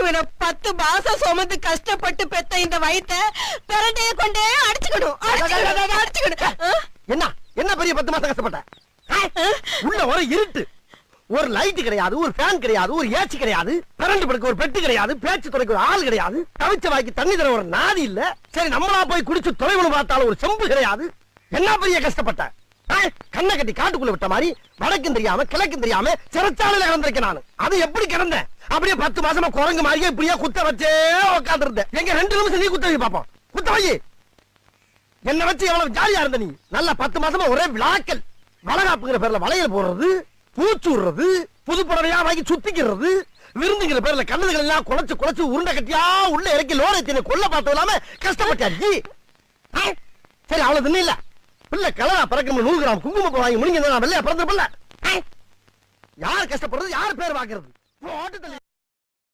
இவனை 10 மாசம் சுமந்து கஷ்டப்பட்டு பெத்த இந்த வயித்தை பிரண்டைய கொண்டே அடிச்சுக்கணும். என்ன என்ன பெரிய 10 மாசம் கஷ்டப்பட்ட? உள்ள ஒரு இருட்டு, ஒரு லைட் கிடையாது, ஒரு ஃபேன் கிடையாது, ஒரு ஏசி கிடையாது, கரண்ட் படுக்க ஒரு பெட்டு கிடையாது, பேச்சு துறைக்கு ஒரு ஆள் கிடையாது, தவிச்ச வாய்க்கு தண்ணி தர ஒரு நாதி இல்ல. சரி நம்மளா போய் குடிச்சு தொலைவனு பார்த்தாலும் ஒரு செம்பு கிடையாது. என்ன பெரிய கஷ்டப்பட்ட? கண்ணை கட்டி காட்டுக்குள்ள விட்ட மாதிரி வடக்கும் தெரியாம கிழக்கும் தெரியாம சிறைச்சாலையில கிடந்திருக்கேன் நான். அது எப்படி கிடந்தேன்? அப்படியே 10 மாசமா குரங்கு மாதிரியே இப்படியே குத்த வச்சே உட்கார்ந்து இருந்தேன். எங்க 2 நிமிஷம் நீ குத்த வை பாப்போம். குத்த வை. என்ன வச்சு எவ்வளவு ஜாலியா இருந்த நீ? நல்ல 10 மாசமா ஒரே விளாக்கல். வளகாப்புங்கிற பேர்ல வளையல் போடுறது, பூச்சு விடுறது, புது புடவையா வாங்கி சுத்திக்கிறது, விருந்துங்கிற பேர்ல கண்ணதுகள் எல்லாம் குழைச்சு குழைச்சு உருண்டை கட்டியா உள்ள இறக்கி லோரத்தினை கொல்ல பார்த்தது இல்லாம கஷ்டப்பட்டாச்சு. சரி அவ்வளவு தின்னு இல்ல பிள்ளை கலரா பறக்க 100 கிராம் குங்குமம் வாங்கி முடிங்க வெள்ளையா பிறந்திருப்பல. யார் கஷ்டப்படுறது, யார் பேர் வாக்குறது?